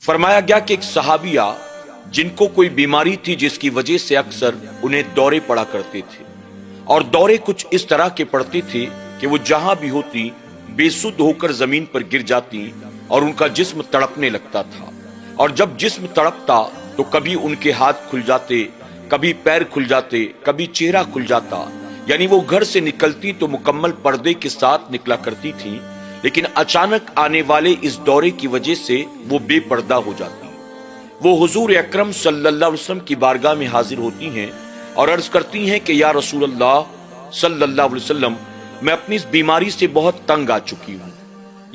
फरमाया गया कि एक सहाबिया जिनको कोई बीमारी थी जिसकी वजह से अक्सर उन्हें दौरे पड़ा करते थे, और दौरे कुछ इस तरह के पड़ते थे कि वो जहां भी होती बेसुध होकर जमीन पर गिर जाती और उनका जिस्म तड़पने लगता था। और जब जिस्म तड़पता तो कभी उनके हाथ खुल जाते, कभी पैर खुल जाते, कभी चेहरा खुल जाता। यानी वो घर से निकलती तो मुकम्मल पर्दे के साथ निकला करती थी, लेकिन अचानक आने वाले इस दौरे की वजह से वो बेपर्दा हो जाती। वो हुजूर अकरम सल्लल्लाहु अलैहि वसल्लम की बारगाह में हाजिर होती हैं और अर्ज करती हैं कि या रसूल अल्लाह सल्लल्लाहु अलैहि वसल्लम, मैं अपनी इस बीमारी से बहुत तंग आ चुकी हूँ।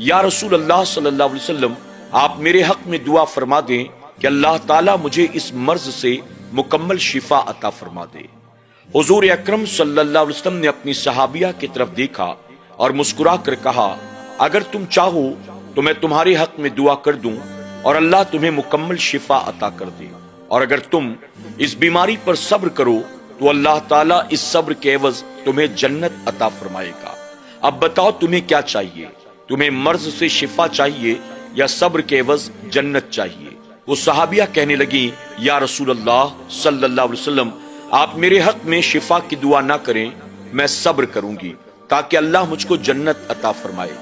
या रसूल अल्लाह सल्लल्लाहु अलैहि वसल्लम, आप मेरे हक में दुआ फरमा दें कि अल्लाह ताला मुझे इस मर्ज से मुकम्मल शिफा अता फरमा दे। हुजूर अकरम सल्लल्लाहु अलैहि वसल्लम ने अपनी सहाबिया की तरफ देखा और मुस्कुरा कर कहा, अगर तुम चाहो तो मैं तुम्हारे हक में दुआ कर दूं और अल्लाह तुम्हें मुकम्मल शिफा अता कर दे, और अगर तुम इस बीमारी पर सब्र करो तो अल्लाह ताला इस सब्र के एवज तुम्हें जन्नत अता फरमाएगा। अब बताओ तुम्हें क्या चाहिए? तुम्हें मर्ज से शिफा चाहिए या सब्र के एवज जन्नत चाहिए? वो सहाबिया कहने लगी, या रसूल अल्लाह सल्लल्लाहु अलैहि वसल्लम, आप मेरे हक में शिफा की दुआ ना करें, मैं सब्र करूंगी ताकि अल्लाह मुझको जन्नत अता फरमाए।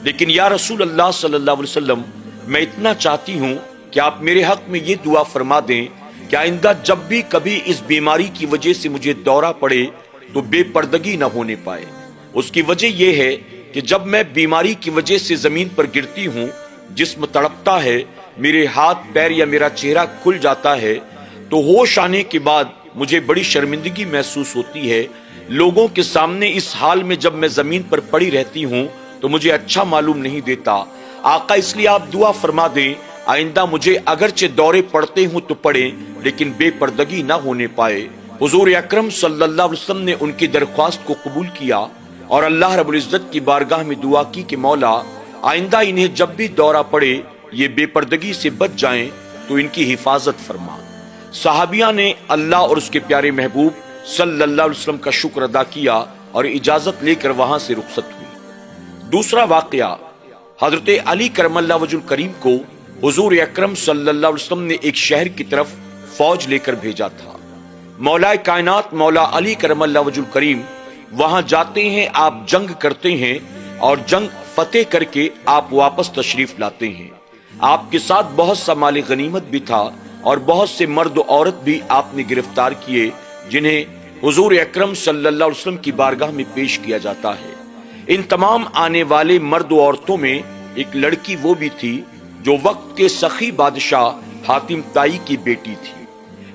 लेकिन या रसूल अल्लाह सल्लल्लाहु अलैहि वसल्लम, मैं इतना चाहती हूँ कि आप मेरे हक में ये दुआ फरमा दें कि आइंदा जब भी कभी इस बीमारी की वजह से मुझे दौरा पड़े तो बेपर्दगी न होने पाए। उसकी वजह यह है कि जब मैं बीमारी की वजह से जमीन पर गिरती हूँ, जिस्म तड़पता है, मेरे हाथ पैर या मेरा चेहरा खुल जाता है, तो होश आने के बाद मुझे बड़ी शर्मिंदगी महसूस होती है। लोगों के सामने इस हाल में जब मैं जमीन पर पड़ी रहती हूँ तो मुझे अच्छा मालूम नहीं देता। आका, इसलिए आप दुआ फरमा दें, आइंदा मुझे अगरचे दौरे पड़ते हूँ तो पड़े, लेकिन बेपर्दगी ना होने पाए। हुजूर अकरम सल्लल्लाहु अलैहि वसल्लम ने उनकी दरख्वास्त को कबूल किया और अल्लाह रब्बुल इज्जत की बारगाह में दुआ की कि मौला, आइंदा इन्हें जब भी दौरा पड़े ये बेपर्दगी से बच जाएं तो इनकी हिफाजत फरमा। सहाबिया ने अल्लाह और उसके प्यारे महबूब सल्लल्लाहु अलैहि वसल्लम का शुक्र अदा किया और इजाजत लेकर वहां से रुखसत हुई। दूसरा वाकया, हजरत अली करमल्लाहु वजहुल करीम को हुजूर अकरम सल्लल्लाहु अलैहि वसल्लम ने एक शहर की तरफ फौज लेकर भेजा था। मौलाए कायनात मौला अली करमल्लाहु वजहुल करीम वहां जाते हैं, आप जंग करते हैं और जंग फतेह करके आप वापस तशरीफ लाते हैं। आपके साथ बहुत सा माल गनीमत भी था और बहुत से मर्द औरत भी आपने गिरफ्तार किए, जिन्हें हुजूर अकरम सल्लल्लाहु अलैहि वसल्लम की बारगाह में पेश किया जाता है। इन तमाम आने वाले मर्द औरतों में एक लड़की वो भी थी जो वक्त के सखी बादशाह हातिम ताई की बेटी थी।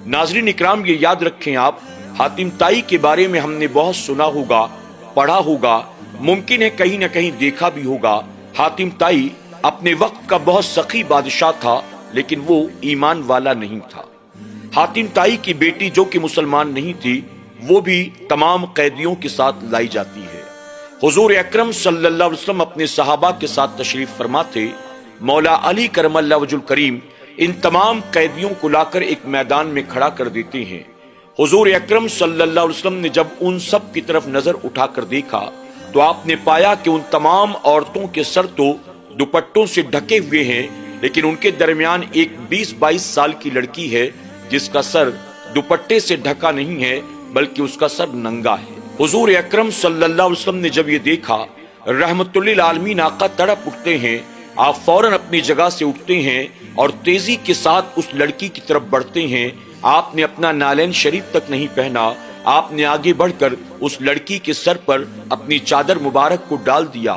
नाज़रीन इकराम, ये याद रखें आप, हातिम ताई के बारे में हमने बहुत सुना होगा, पढ़ा होगा, मुमकिन है कहीं ना कहीं देखा भी होगा। हातिम ताई अपने वक्त का बहुत सखी बादशाह था, लेकिन वो ईमान वाला नहीं था। हातिम ताई की बेटी जो कि मुसलमान नहीं थी, वो भी तमाम कैदियों के साथ लाई जाती है। हुजूर अकरम सल्लल्लाहु अलैहि वसल्लम अपने सहाबा के साथ तशरीफ फरमा थे। मौला अली करमल्लाहु वजहुल करीम इन तमाम कैदियों को लाकर एक मैदान में खड़ा कर देते हैं। हुजूर अकरम सल्लल्लाहु अलैहि वसल्लम ने जब उन सब की तरफ नजर उठाकर देखा तो आपने पाया कि उन तमाम औरतों के सर तो दुपट्टों से ढके हुए हैं, लेकिन उनके दरमियान एक 20-22 साल की लड़की है जिसका सर दुपट्टे से ढका नहीं है, बल्कि उसका सर नंगा है। हुजूर अकरम सल्लल्लाहु अलैहि वसल्लम ने जब ये देखा, रहमतुल लिल आलमीन आका तड़प उठते हैं। आप फौरन अपनी जगह से उठते हैं और तेजी के साथ उस लड़की की तरफ बढ़ते हैं। आपने अपना नालैन शरीफ तक नहीं पहना, आपने आगे बढ़कर उस लड़की के सर पर अपनी चादर मुबारक को डाल दिया।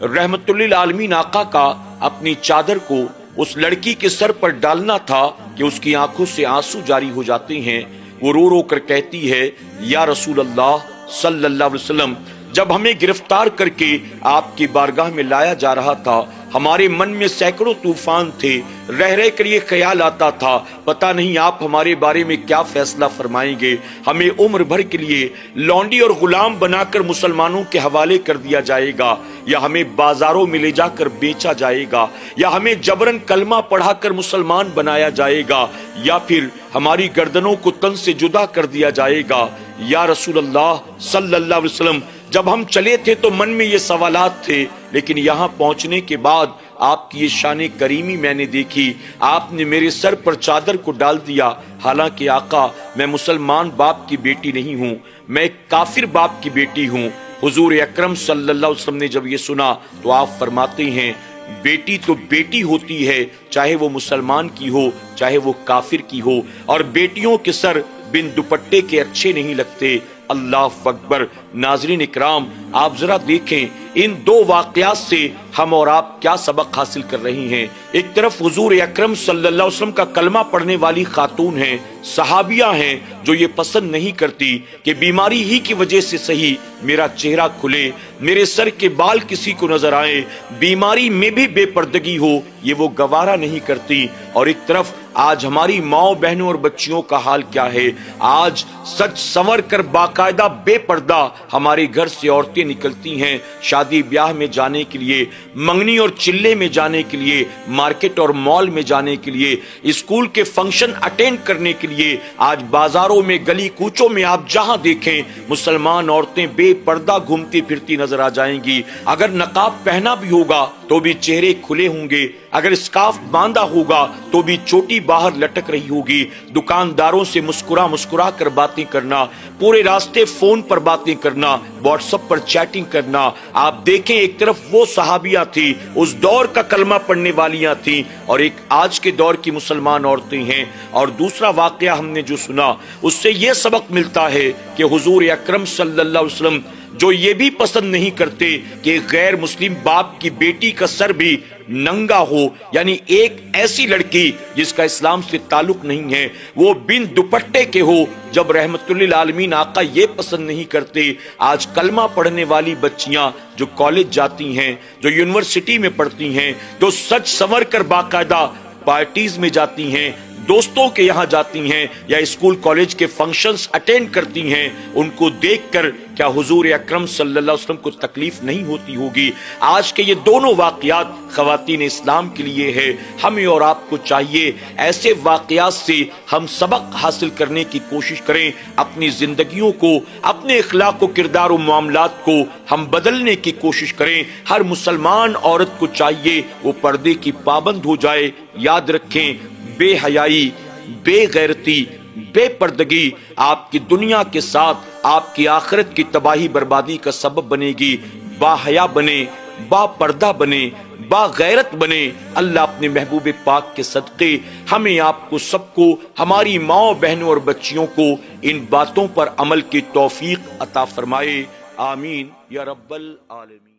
रहमतुल लिल आलमीन आका का अपनी चादर को उस लड़की के सर पर डालना था कि उसकी आंखों से आंसू जारी हो जाते हैं। वो रो रो कर कहती है, या रसूल अल्लाह सल्लल्लाहु अलैहि वसल्लम, जब हमें गिरफ्तार करके आपकी बारगाह में लाया जा रहा था, हमारे मन में सैकड़ों तूफान थे। रह रह कर ये ख्याल आता था, पता नहीं आप हमारे बारे में क्या फैसला फरमाएंगे। हमें उम्र भर के लिए लौंडी और गुलाम बनाकर मुसलमानों के हवाले कर दिया जाएगा, या हमें बाजारों में ले जाकर बेचा जाएगा, या हमें जबरन कलमा पढ़ाकर मुसलमान बनाया जाएगा, या फिर हमारी गर्दनों को तन से जुदा कर दिया जाएगा। या रसूल अल्लाह सल्लल्लाहु अलैहि वसल्लम, جب ہم چلے تھے تو من میں یہ سوالات تھے، لیکن یہاں پہنچنے کے بعد آپ کی یہ شان کریمی میں نے دیکھی، آپ نے میرے سر پر چادر کو ڈال دیا۔ حالانکہ آقا میں مسلمان باپ کی بیٹی نہیں ہوں، میں ایک کافر باپ کی بیٹی ہوں۔ حضور اکرم صلی اللہ علیہ وسلم نے جب یہ سنا تو آپ فرماتے ہیں بیٹی تو بیٹی ہوتی ہے، چاہے وہ مسلمان کی ہو چاہے وہ کافر کی ہو، اور بیٹیوں کے سر بن دوپٹے کے اچھے نہیں لگتے۔ اللہ اکبر۔ ناظرین اکرام، آپ ذرا دیکھیں ان دو واقعات سے ہم اور آپ کیا سبق حاصل کر رہی ہیں۔ ایک طرف حضور اکرم صلی اللہ علیہ وسلم کا کلمہ پڑھنے والی خاتون ہیں، صحابیہ ہیں، جو یہ پسند نہیں کرتی کہ بیماری ہی کی وجہ سے صحیح میرا چہرہ کھلے، میرے سر کے بال کسی کو نظر آئے، بیماری میں بھی بے پردگی ہو، یہ وہ گوارا نہیں کرتی۔ اور ایک طرف آج ہماری ماؤں بہنوں اور بچیوں کا حال کیا ہے؟ آج سچ سنور کر باقاعدہ بے پردہ ہمارے گھر سے عورتیں نکلتی ہیں شادی بیاہ میں جانے کے لیے، منگنی اور چلے میں جانے کے لیے، مارکیٹ اور مال میں جانے کے لیے، اسکول کے فنکشن اٹینڈ کرنے کے لیے۔ آج بازاروں میں گلی کوچوں میں آپ جہاں دیکھیں مسلمان عورتیں بے پردہ گھومتی پھرتی نظر آ جائیں گی۔ اگر نقاب پہنا بھی ہوگا تو بھی چہرے کھلے ہوں گے، اگر اسکارف باندھا ہوگا تو بھی چوٹی باہر لٹک رہی ہوگی۔ دکانداروں سے مسکرا کر باتیں کرنا، پورے راستے فون پر باتیں کرنا، واٹس ایپ پر چیٹنگ کرنا۔ آپ دیکھیں ایک طرف وہ صحابیہ تھی، اس دور کا کلمہ پڑھنے والیاں تھیں، اور ایک آج کے دور کی مسلمان عورتیں ہیں۔ اور دوسرا واقعہ ہم نے جو سنا اس سے یہ سبق ملتا ہے کہ حضور اکرم صلی اللہ علیہ وسلم جو یہ بھی پسند نہیں کرتے کہ غیر مسلم باپ کی بیٹی کا سر بھی ننگا ہو، یعنی ایک ایسی لڑکی جس کا اسلام سے تعلق نہیں ہے وہ بن دوپٹے کے ہو۔ جب رحمت للعالمین آقا یہ پسند نہیں کرتے، آج کلمہ پڑھنے والی بچیاں جو کالج جاتی ہیں، جو یونیورسٹی میں پڑھتی ہیں، جو سچ سنور کر باقاعدہ پارٹیز میں جاتی ہیں، دوستوں کے یہاں جاتی ہیں، یا اسکول کالج کے فنکشنز اٹینڈ کرتی ہیں، ان کو دیکھ کر کیا حضور اکرم صلی اللہ علیہ وسلم کو تکلیف نہیں ہوتی ہوگی؟ آج کے یہ دونوں واقعات خواتین اسلام کے لیے ہے۔ ہمیں اور آپ کو چاہیے ایسے واقعات سے ہم سبق حاصل کرنے کی کوشش کریں، اپنی زندگیوں کو، اپنے اخلاق و کردار و معاملات کو ہم بدلنے کی کوشش کریں۔ ہر مسلمان عورت کو چاہیے وہ پردے کی پابند ہو جائے۔ یاد رکھیں بے حیائی، بے غیرتی، بے پردگی آپ کی دنیا کے ساتھ آپ کی آخرت کی تباہی بربادی کا سبب بنے گی۔ با حیا بنے، با پردہ بنے، با غیرت بنے۔ اللہ اپنے محبوب پاک کے صدقے ہمیں آپ کو سب کو، ہماری ماؤں بہنوں اور بچیوں کو ان باتوں پر عمل کی توفیق عطا فرمائے۔ آمین یا رب العالمین۔